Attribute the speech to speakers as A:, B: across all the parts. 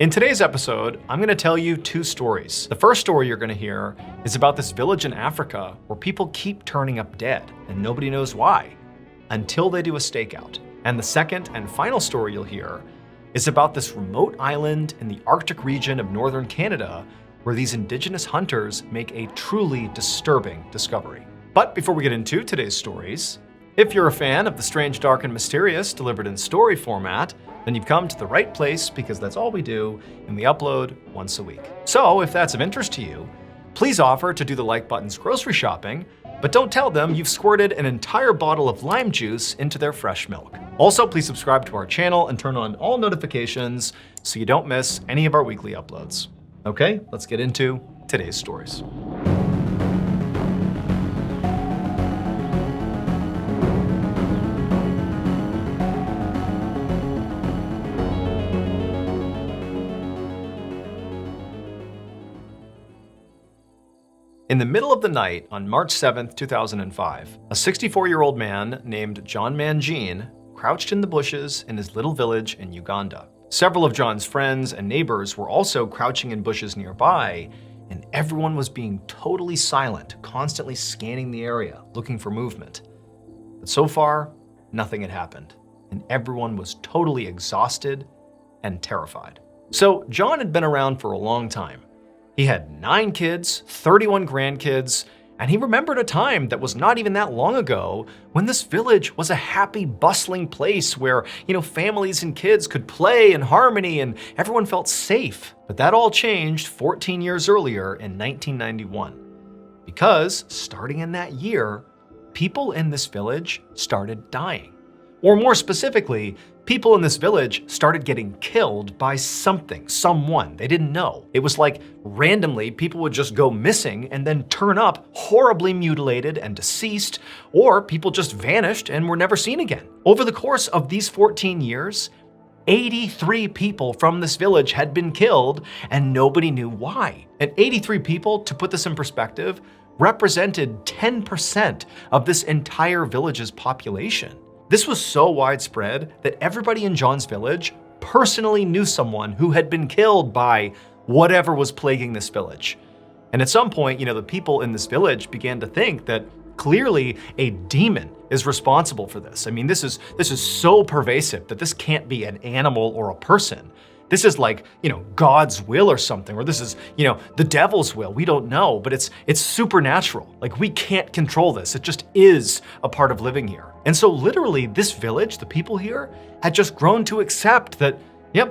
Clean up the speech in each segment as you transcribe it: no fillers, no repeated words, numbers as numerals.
A: In today's episode, I'm going to tell you two stories. The first story you're going to hear is about this village in Africa where people keep turning up dead and nobody knows why until they do a stakeout. And the second and final story you'll hear is about this remote island in the Arctic region of northern Canada where these indigenous hunters make a truly disturbing discovery. But before we get into today's stories, if you're a fan of the strange, dark, and mysterious delivered in story format, then you've come to the right place because that's all we do and we upload once a week. So if that's of interest to you, please offer to do the like button's grocery shopping, but don't tell them you've squirted an entire bottle of lime juice into their fresh milk. Also, please subscribe to our channel and turn on all notifications so you don't miss any of our weekly uploads. Okay, let's get into today's stories. In the middle of the night on March 7th, 2005, a 64-year-old man named John Mangine crouched in the bushes in his little village in Uganda. Several of John's friends and neighbors were also crouching in bushes nearby, and everyone was being totally silent, constantly scanning the area, looking for movement. But so far, nothing had happened, and everyone was totally exhausted and terrified. So John had been around for a long time. He had 9 kids, 31 grandkids, and he remembered a time that was not even that long ago when this village was a happy, bustling place where, families and kids could play in harmony and everyone felt safe. But that all changed 14 years earlier in 1991. Because starting in that year, people in this village started dying. Or more specifically, people in this village started getting killed by someone. They didn't know. It was like randomly people would just go missing and then turn up horribly mutilated and deceased, or people just vanished and were never seen again. Over the course of these 14 years, 83 people from this village had been killed and nobody knew why. And 83 people, to put this in perspective, represented 10% of this entire village's population. This was so widespread that everybody in John's village personally knew someone who had been killed by whatever was plaguing this village. And at some point, the people in this village began to think that clearly a demon is responsible for this. I mean, this is so pervasive that this can't be an animal or a person. This is like, God's will or something, or this is, the devil's will. We don't know, but it's supernatural. Like, we can't control this. It just is a part of living here. And so literally this village, the people here, had just grown to accept that,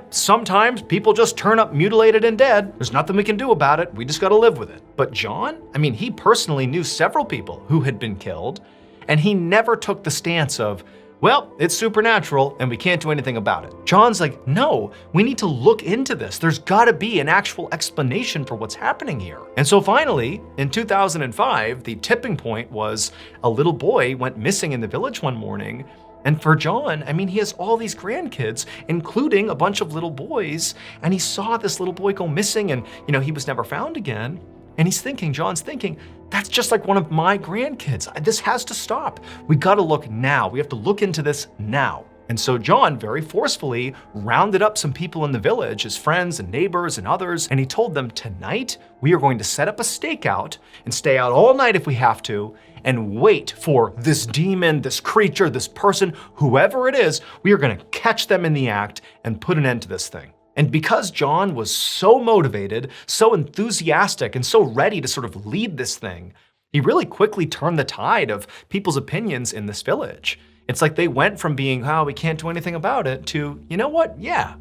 A: sometimes people just turn up mutilated and dead. There's nothing we can do about it. We just gotta live with it. But John, he personally knew several people who had been killed, and he never took the stance of, well, it's supernatural and we can't do anything about it. John's like, no, we need to look into this. There's gotta be an actual explanation for what's happening here. And so finally, in 2005, the tipping point was a little boy went missing in the village one morning. And for John, he has all these grandkids, including a bunch of little boys, and he saw this little boy go missing and, he was never found again. And John's thinking, that's just like one of my grandkids. This has to stop. We gotta look now. We have to look into this now. And so John very forcefully rounded up some people in the village, his friends and neighbors and others, and he told them, tonight we are going to set up a stakeout and stay out all night if we have to, and wait for this demon, this creature, this person, whoever it is. We are gonna catch them in the act and put an end to this thing. And because John was so motivated, so enthusiastic, and so ready to sort of lead this thing, he really quickly turned the tide of people's opinions in this village. It's like they went from being, we can't do anything about it, to, you know what, yeah,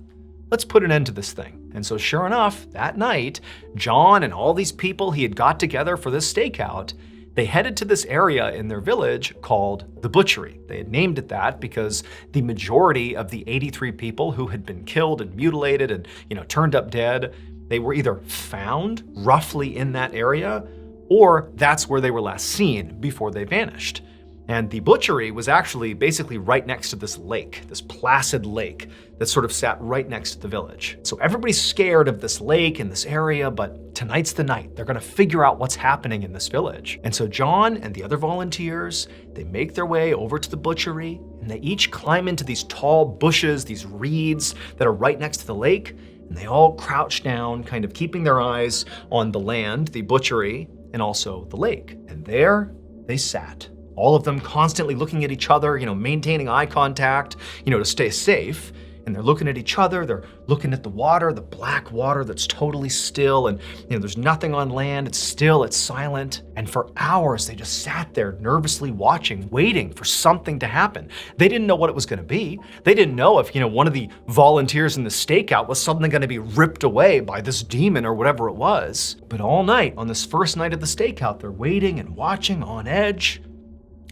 A: let's put an end to this thing. And so sure enough, that night, John and all these people he had got together for this stakeout, they headed to this area in their village called the Butchery. They had named it that because the majority of the 83 people who had been killed and mutilated and, turned up dead, they were either found roughly in that area, or that's where they were last seen before they vanished. And the Butchery was actually basically right next to this lake, this placid lake that sort of sat right next to the village. So everybody's scared of this lake and this area, but tonight's the night. They're gonna figure out what's happening in this village. And so John and the other volunteers, they make their way over to the Butchery, and they each climb into these tall bushes, these reeds that are right next to the lake, And they all crouched down, kind of keeping their eyes on the land, the butchery, and also the lake. And there they sat. All of them constantly looking at each other, maintaining eye contact, to stay safe. And they're looking at each other, they're looking at the water, the black water that's totally still, and there's nothing on land, it's still, it's silent. And for hours, they just sat there nervously watching, waiting for something to happen. They didn't know what it was gonna be. They didn't know if, one of the volunteers in the stakeout was suddenly gonna be ripped away by this demon or whatever it was. But all night, on this first night of the stakeout, they're waiting and watching on edge,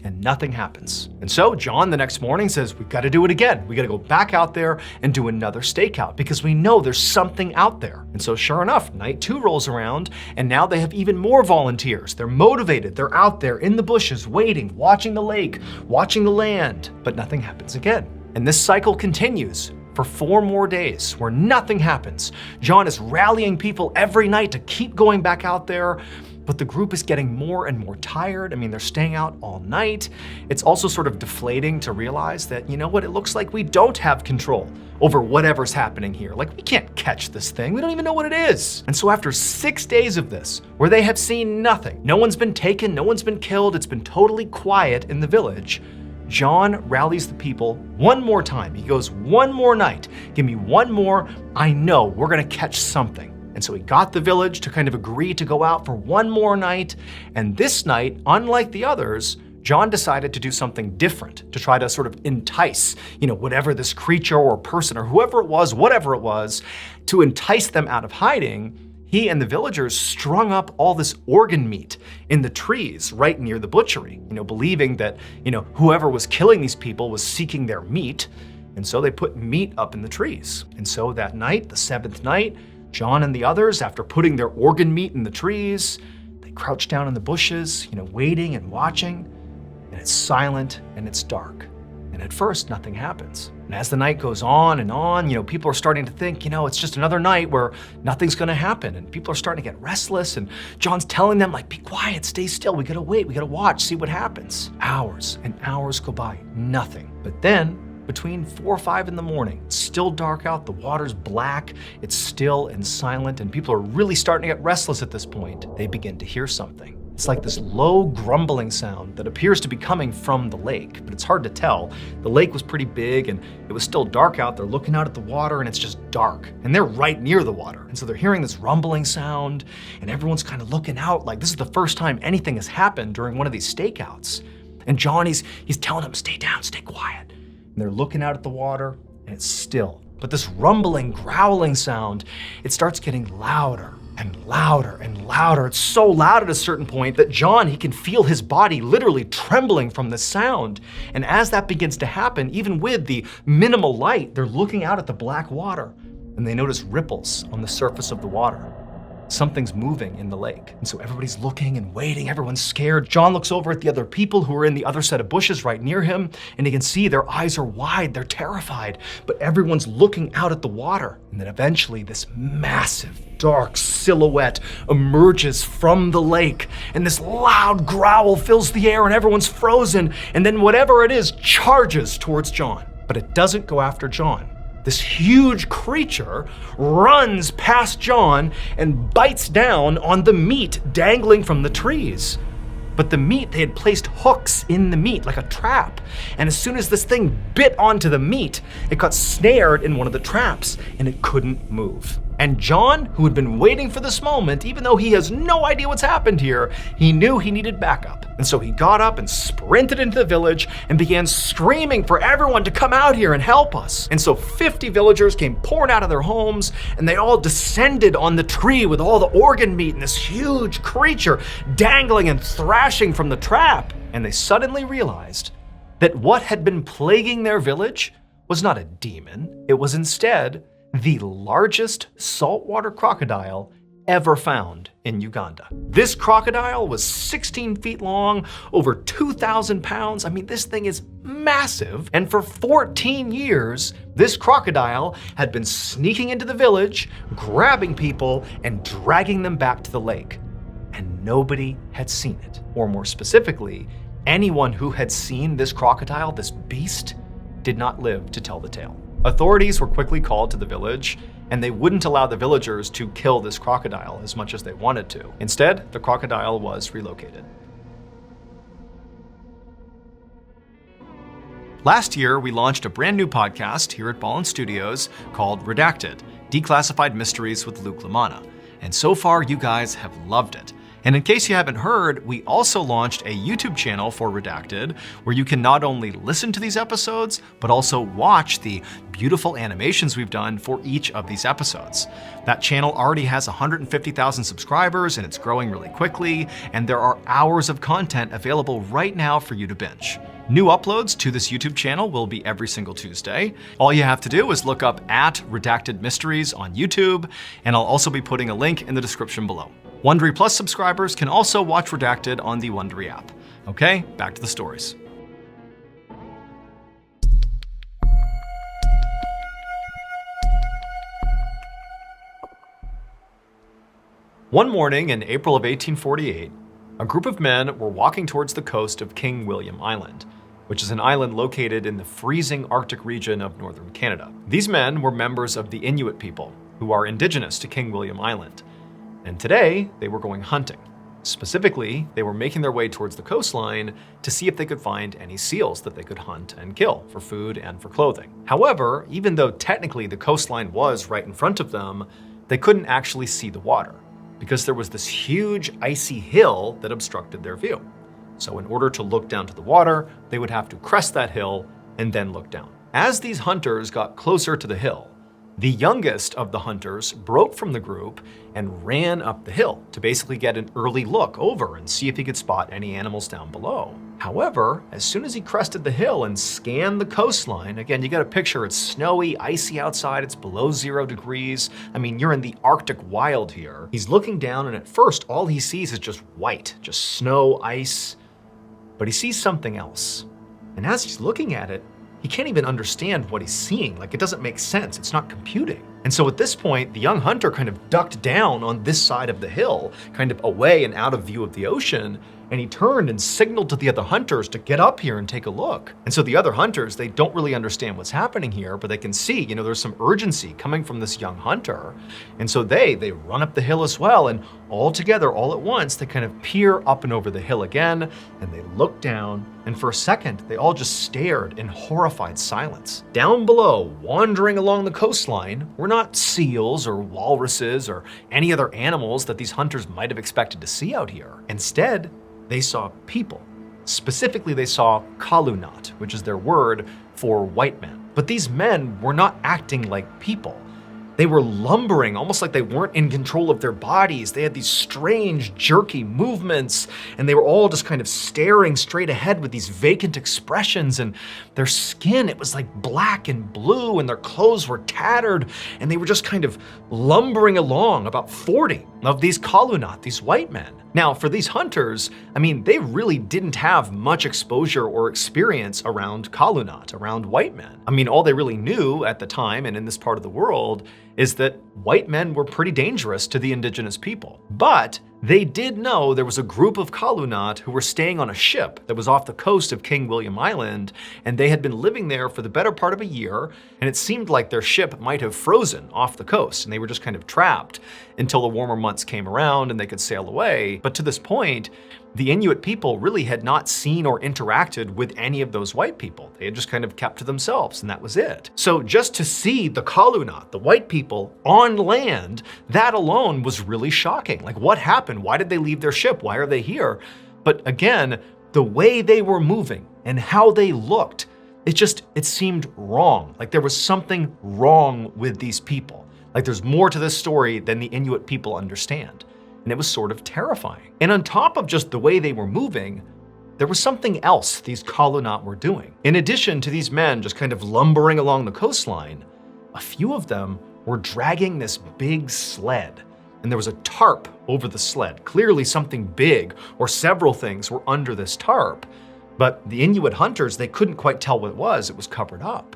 A: and nothing happens. And so John the next morning says, we gotta do it again. We gotta go back out there and do another stakeout because we know there's something out there. And so sure enough, night 2 rolls around and now they have even more volunteers. They're motivated, they're out there in the bushes, waiting, watching the lake, watching the land, but nothing happens again. And this cycle continues for 4 more days where nothing happens. John is rallying people every night to keep going back out there, but the group is getting more and more tired. They're staying out all night. It's also sort of deflating to realize that, it looks like we don't have control over whatever's happening here. Like, we can't catch this thing. We don't even know what it is. And so after 6 days of this, where they have seen nothing, no one's been taken, no one's been killed, it's been totally quiet in the village, John rallies the people one more time. He goes, one more night, give me one more, I know we're gonna catch something. And so he got the village to kind of agree to go out for one more night. And this night, unlike the others, John decided to do something different to try to sort of entice, whatever this creature or person or whoever it was, whatever it was, to entice them out of hiding. He and the villagers strung up all this organ meat in the trees right near the butchery, believing that, whoever was killing these people was seeking their meat. And so they put meat up in the trees. And so that night, the 7th night, John and the others, after putting their organ meat in the trees, they crouch down in the bushes, waiting and watching, and it's silent and it's dark. And at first, nothing happens. And as the night goes on, people are starting to think, it's just another night where nothing's gonna happen. And people are starting to get restless. And John's telling them, be quiet, stay still. We gotta wait, we gotta watch, see what happens. Hours and hours go by, nothing. But then, between 4 or 5 in the morning, it's still dark out, the water's black, it's still and silent, and people are really starting to get restless at this point. They begin to hear something. It's like this low grumbling sound that appears to be coming from the lake, but it's hard to tell. The lake was pretty big and it was still dark out. They're looking out at the water and it's just dark. And they're right near the water. And so they're hearing this rumbling sound and everyone's kind of looking out like this is the first time anything has happened during one of these stakeouts. And John, he's telling them, stay down, stay quiet. And they're looking out at the water and it's still. But this rumbling, growling sound, it starts getting louder and louder and louder. It's so loud at a certain point that John, he can feel his body literally trembling from the sound. And as that begins to happen, even with the minimal light, they're looking out at the black water and they notice ripples on the surface of the water. Something's moving in the lake. And so everybody's looking and waiting, everyone's scared. John looks over at the other people who are in the other set of bushes right near him, and he can see their eyes are wide, they're terrified, but everyone's looking out at the water. And then eventually this massive, dark silhouette emerges from the lake, and this loud growl fills the air and everyone's frozen, and then whatever it is charges towards John. But it doesn't go after John. This huge creature runs past John and bites down on the meat dangling from the trees. But the meat, they had placed hooks in the meat like a trap. And as soon as this thing bit onto the meat, it got snared in one of the traps and it couldn't move. And John, who had been waiting for this moment, even though he has no idea what's happened here, he knew he needed backup. And so he got up and sprinted into the village and began screaming for everyone to come out here and help us. And so 50 villagers came pouring out of their homes and they all descended on the tree with all the organ meat and this huge creature dangling and thrashing from the trap. And they suddenly realized that what had been plaguing their village was not a demon. It was instead the largest saltwater crocodile ever found in Uganda. This crocodile was 16 feet long, over 2,000 pounds. This thing is massive. And for 14 years, this crocodile had been sneaking into the village, grabbing people and dragging them back to the lake. And nobody had seen it. Or more specifically, anyone who had seen this crocodile, this beast, did not live to tell the tale. Authorities were quickly called to the village, and they wouldn't allow the villagers to kill this crocodile as much as they wanted to. Instead, the crocodile was relocated. Last year, we launched a brand new podcast here at Ballin Studios called Redacted: Declassified Mysteries with Luke LaManna. And so far, you guys have loved it. And in case you haven't heard, we also launched a YouTube channel for Redacted, where you can not only listen to these episodes, but also watch the beautiful animations we've done for each of these episodes. That channel already has 150,000 subscribers, and it's growing really quickly, and there are hours of content available right now for you to binge. New uploads to this YouTube channel will be every single Tuesday. All you have to do is look up @Redacted Mysteries on YouTube, and I'll also be putting a link in the description below. Wondery Plus subscribers can also watch Redacted on the Wondery app. Okay, back to the stories. One morning in April of 1848, a group of men were walking towards the coast of King William Island, which is an island located in the freezing Arctic region of northern Canada. These men were members of the Inuit people, who are indigenous to King William Island. And today, they were going hunting. Specifically, they were making their way towards the coastline to see if they could find any seals that they could hunt and kill for food and for clothing. However, even though technically the coastline was right in front of them, they couldn't actually see the water because there was this huge icy hill that obstructed their view. So in order to look down to the water, they would have to crest that hill and then look down. As these hunters got closer to the hill, the youngest of the hunters broke from the group and ran up the hill to basically get an early look over and see if he could spot any animals down below. However, as soon as he crested the hill and scanned the coastline, again, you got a picture, it's snowy, icy outside, it's below 0 degrees. I mean, you're in the Arctic wild here. He's looking down and at first, all he sees is just white, just snow, ice, but he sees something else. And as he's looking at it, he can't even understand what he's seeing. Like, it doesn't make sense. It's not computing. And so at this point, the young hunter kind of ducked down on this side of the hill, kind of away and out of view of the ocean, and he turned and signaled to the other hunters to get up here and take a look. And so the other hunters, they don't really understand what's happening here, but they can see, there's some urgency coming from this young hunter. And so they run up the hill as well, and all together, all at once, they kind of peer up and over the hill again, and they look down, and for a second, they all just stared in horrified silence. Down below, wandering along the coastline, were not seals or walruses or any other animals that these hunters might have expected to see out here. Instead, they saw people. Specifically, they saw Kalunat, which is their word for white men. But these men were not acting like people. They were lumbering, almost like they weren't in control of their bodies. They had these strange, jerky movements, and they were all just kind of staring straight ahead with these vacant expressions, and their skin, it was like black and blue, and their clothes were tattered, and they were just kind of lumbering along, about 40 of these Kalunat, these white men. Now, for these hunters, they really didn't have much exposure or experience around Kalunat, around white men. All they really knew at the time and in this part of the world is that white men were pretty dangerous to the indigenous people. But they did know there was a group of Kalunat who were staying on a ship that was off the coast of King William Island, and they had been living there for the better part of a year, and it seemed like their ship might have frozen off the coast, and they were just kind of trapped until the warmer months came around and they could sail away. But to this point, the Inuit people really had not seen or interacted with any of those white people. They had just kind of kept to themselves, and that was it. So just to see the Kalunat, the white people, on land, that alone was really shocking. Like, what happened? Why did they leave their ship? Why are they here? But again, the way they were moving and how they looked, it seemed wrong. Like there was something wrong with these people. Like there's more to this story than the Inuit people understand. And it was sort of terrifying. And on top of just the way they were moving, there was something else these Kalunat were doing. In addition to these men just kind of lumbering along the coastline, a few of them were dragging this big sled. And there was a tarp over the sled. Clearly something big or several things were under this tarp. But the Inuit hunters, they couldn't quite tell what it was. It was covered up.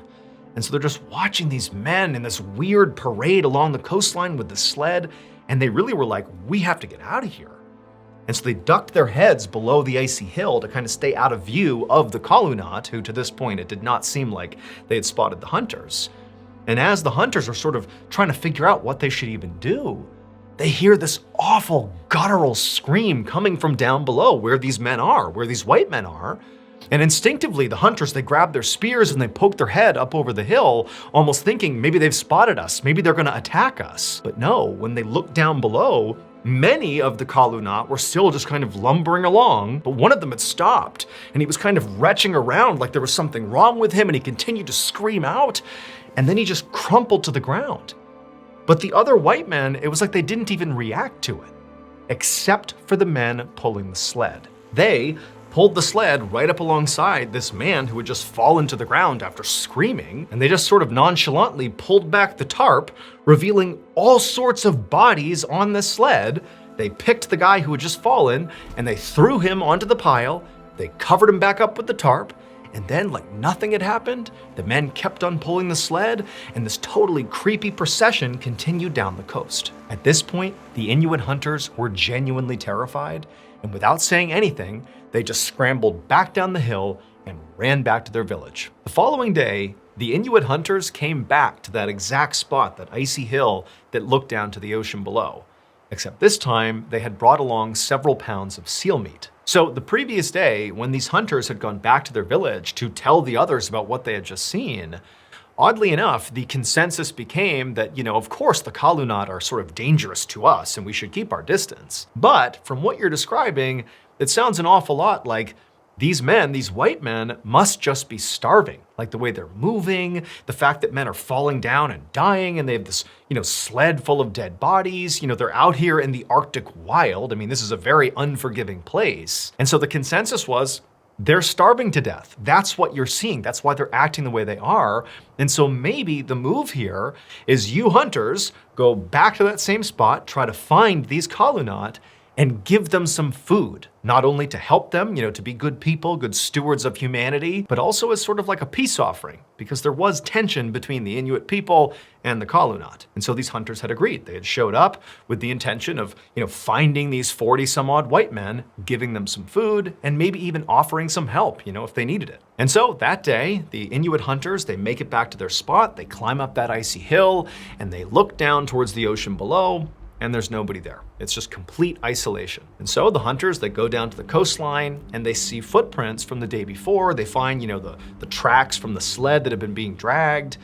A: And so they're just watching these men in this weird parade along the coastline with the sled. And they really were like, we have to get out of here. And so they ducked their heads below the icy hill to kind of stay out of view of the Kalunat, who to this point, it did not seem like they had spotted the hunters. And as the hunters are sort of trying to figure out what they should even do, they hear this awful guttural scream coming from down below where these men are, where these white men are. And instinctively, the hunters, they grab their spears and they poke their head up over the hill, almost thinking maybe they've spotted us, maybe they're gonna attack us. But no, when they look down below, many of the Kalunat were still just kind of lumbering along, but one of them had stopped, and he was kind of retching around like there was something wrong with him, and he continued to scream out, and then he just crumpled to the ground. But the other white men, it was like they didn't even react to it, except for the men pulling the sled. They pulled the sled right up alongside this man who had just fallen to the ground after screaming, and they just sort of nonchalantly pulled back the tarp, revealing all sorts of bodies on the sled. They picked the guy who had just fallen, and they threw him onto the pile, they covered him back up with the tarp, and then, like nothing had happened, the men kept on pulling the sled, and this totally creepy procession continued down the coast. At this point, the Inuit hunters were genuinely terrified, and without saying anything, they just scrambled back down the hill and ran back to their village. The following day, the Inuit hunters came back to that exact spot, that icy hill that looked down to the ocean below. Except this time, they had brought along several pounds of seal meat. So the previous day, when these hunters had gone back to their village to tell the others about what they had just seen, oddly enough, the consensus became that, of course the Kalunat are sort of dangerous to us and we should keep our distance. But from what you're describing, it sounds an awful lot like these men, these white men, must just be starving. Like the way they're moving, the fact that men are falling down and dying, and they have this, sled full of dead bodies. They're out here in the Arctic wild. I mean, this is a very unforgiving place. And so the consensus was, they're starving to death. That's what you're seeing. That's why they're acting the way they are. And so maybe the move here is you hunters go back to that same spot, try to find these Kalunat, and give them some food, not only to help them, to be good people, good stewards of humanity, but also as sort of like a peace offering, because there was tension between the Inuit people and the Kalunat. And so these hunters had agreed. They had showed up with the intention of, finding these 40 some odd white men, giving them some food, and maybe even offering some help, if they needed it. And so that day, the Inuit hunters, they make it back to their spot, they climb up that icy hill, and they look down towards the ocean below, and there's nobody there. It's just complete isolation. And so the hunters, they go down to the coastline and they see footprints from the day before. They find, the tracks from the sled that have been being dragged,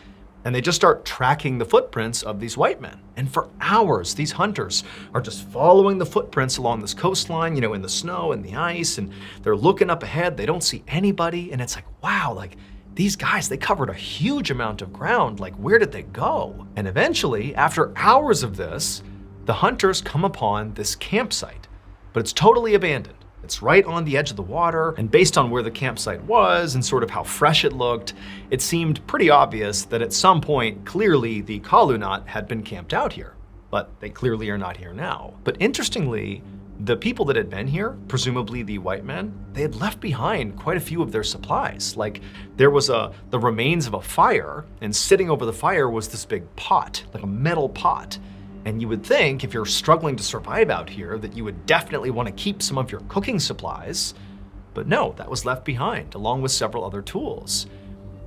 A: and they just start tracking the footprints of these white men. And for hours, these hunters are just following the footprints along this coastline, in the snow and the ice, and they're looking up ahead. They don't see anybody, and it's like, wow, like these guys, they covered a huge amount of ground. Like, where did they go? And eventually, after hours of this, the hunters come upon this campsite, but it's totally abandoned. It's right on the edge of the water, and based on where the campsite was and sort of how fresh it looked, it seemed pretty obvious that at some point, clearly the Kalunat had been camped out here, but they clearly are not here now. But interestingly, the people that had been here, presumably the white men, they had left behind quite a few of their supplies. Like there was the remains of a fire, and sitting over the fire was this big pot, like a metal pot. And you would think, if you're struggling to survive out here, that you would definitely want to keep some of your cooking supplies. But no, that was left behind, along with several other tools.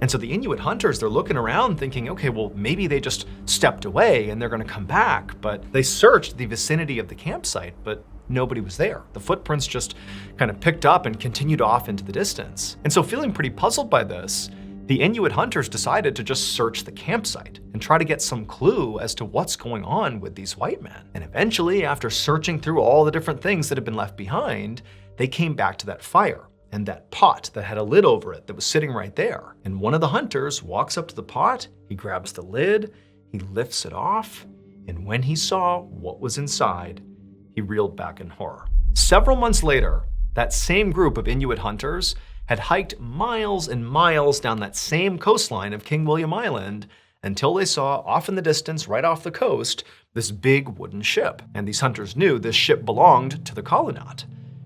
A: And so the Inuit hunters, they're looking around thinking, okay, well, maybe they just stepped away and they're going to come back. But they searched the vicinity of the campsite, but nobody was there. The footprints just kind of picked up and continued off into the distance. And so feeling pretty puzzled by this, the Inuit hunters decided to just search the campsite and try to get some clue as to what's going on with these white men. And eventually, after searching through all the different things that had been left behind, they came back to that fire and that pot that had a lid over it that was sitting right there. And one of the hunters walks up to the pot, he grabs the lid, he lifts it off, and when he saw what was inside, he reeled back in horror. Several months later, that same group of Inuit hunters had hiked miles and miles down that same coastline of King William Island until they saw off in the distance, right off the coast, this big wooden ship. And these hunters knew this ship belonged to the Kalunat.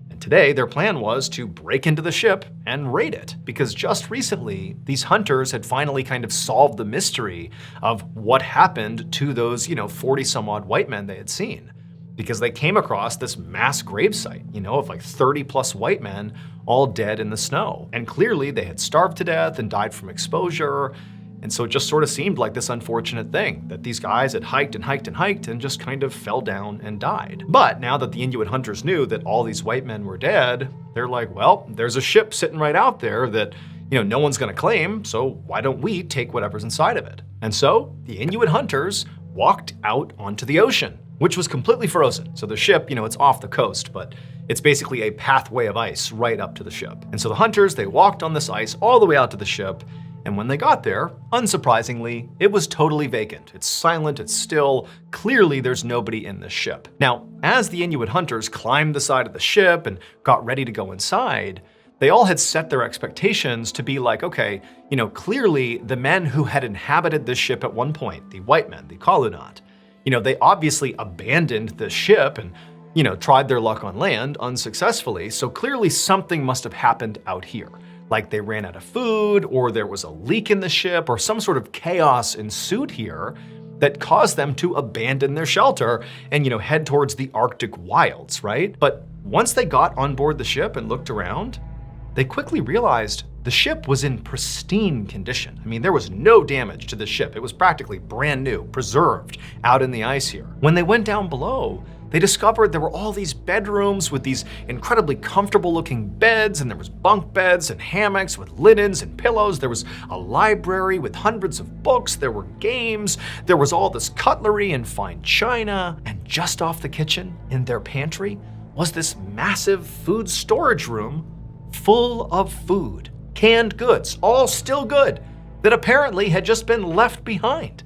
A: And today, their plan was to break into the ship and raid it, because just recently, these hunters had finally kind of solved the mystery of what happened to those, 40 some odd white men they had seen. Because they came across this mass gravesite, of like 30 plus white men all dead in the snow. And clearly they had starved to death and died from exposure. And so it just sort of seemed like this unfortunate thing that these guys had hiked and hiked and hiked and just kind of fell down and died. But now that the Inuit hunters knew that all these white men were dead, they're like, well, there's a ship sitting right out there that, no one's gonna claim, so why don't we take whatever's inside of it? And so the Inuit hunters walked out onto the ocean, which was completely frozen. So the ship, it's off the coast, but it's basically a pathway of ice right up to the ship. And so the hunters, they walked on this ice all the way out to the ship. And when they got there, unsurprisingly, it was totally vacant. It's silent, it's still, clearly there's nobody in the ship. Now, as the Inuit hunters climbed the side of the ship and got ready to go inside, they all had set their expectations to be like, okay, clearly the men who had inhabited this ship at one point, the white men, the Kalunat, they obviously abandoned the ship and, tried their luck on land unsuccessfully. So clearly something must have happened out here. Like they ran out of food, or there was a leak in the ship, or some sort of chaos ensued here that caused them to abandon their shelter and, head towards the Arctic wilds, right? But once they got on board the ship and looked around, they quickly realized the ship was in pristine condition. I mean, there was no damage to the ship. It was practically brand new, preserved out in the ice here. When they went down below, they discovered there were all these bedrooms with these incredibly comfortable looking beds, and there was bunk beds and hammocks with linens and pillows. There was a library with hundreds of books. There were games. There was all this cutlery and fine china. And just off the kitchen, in their pantry, was this massive food storage room full of food, canned goods, all still good, that apparently had just been left behind.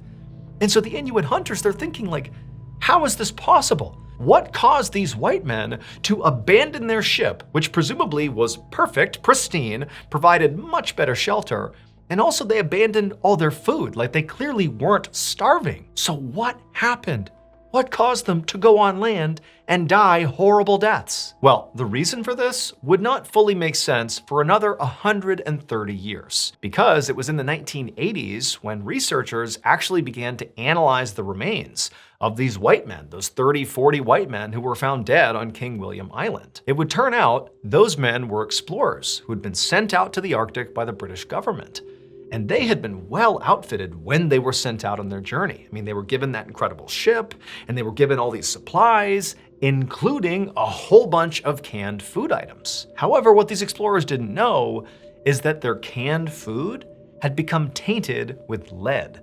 A: And so the Inuit hunters, they're thinking like, how is this possible? What caused these white men to abandon their ship, which presumably was perfect, pristine, provided much better shelter, and also they abandoned all their food, like they clearly weren't starving. So what happened? What caused them to go on land and die horrible deaths? Well, the reason for this would not fully make sense for another 130 years, because it was in the 1980s when researchers actually began to analyze the remains of these white men, those 30, 40 white men who were found dead on King William Island. It would turn out those men were explorers who had been sent out to the Arctic by the British government. And they had been well outfitted when they were sent out on their journey. I mean, they were given that incredible ship, and they were given all these supplies, including a whole bunch of canned food items. However, what these explorers didn't know is that their canned food had become tainted with lead.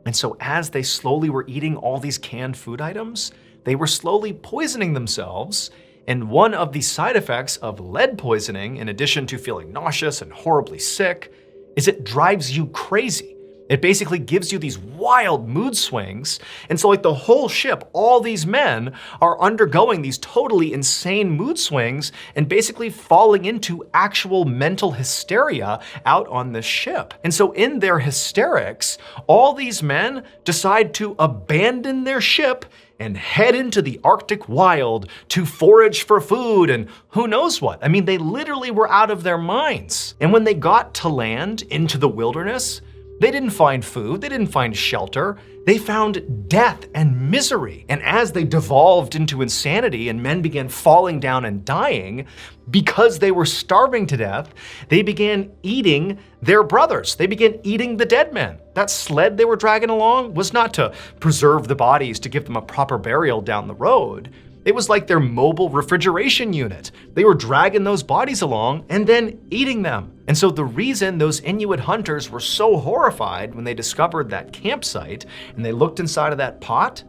A: And so as they slowly were eating all these canned food items, they were slowly poisoning themselves. And one of the side effects of lead poisoning, in addition to feeling nauseous and horribly sick, is it drives you crazy. It basically gives you these wild mood swings. And so like the whole ship, all these men are undergoing these totally insane mood swings and basically falling into actual mental hysteria out on the ship. And so in their hysterics, all these men decide to abandon their ship and head into the Arctic wild to forage for food and who knows what. I mean, they literally were out of their minds. And when they got to land into the wilderness, they didn't find food, they didn't find shelter, they found death and misery. And as they devolved into insanity and men began falling down and dying, because they were starving to death, they began eating their brothers. They began eating the dead men. That sled they were dragging along was not to preserve the bodies to give them a proper burial down the road. It was like their mobile refrigeration unit. They were dragging those bodies along and then eating them. And so the reason those Inuit hunters were so horrified when they discovered that campsite and they looked inside of that pot,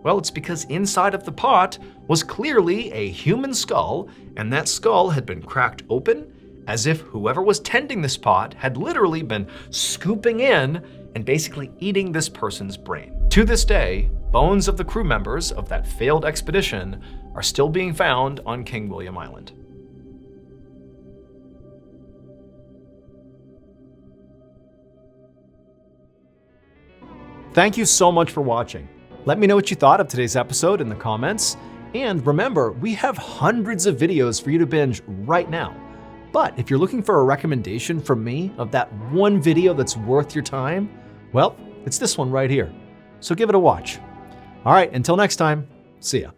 A: well, it's because inside of the pot was clearly a human skull, and that skull had been cracked open as if whoever was tending this pot had literally been scooping in and basically eating this person's brain. To this day, bones of the crew members of that failed expedition are still being found on King William Island. Thank you so much for watching. Let me know what you thought of today's episode in the comments. And remember, we have hundreds of videos for you to binge right now. But if you're looking for a recommendation from me of that one video that's worth your time, well, it's this one right here. So give it a watch. All right, until next time, see ya.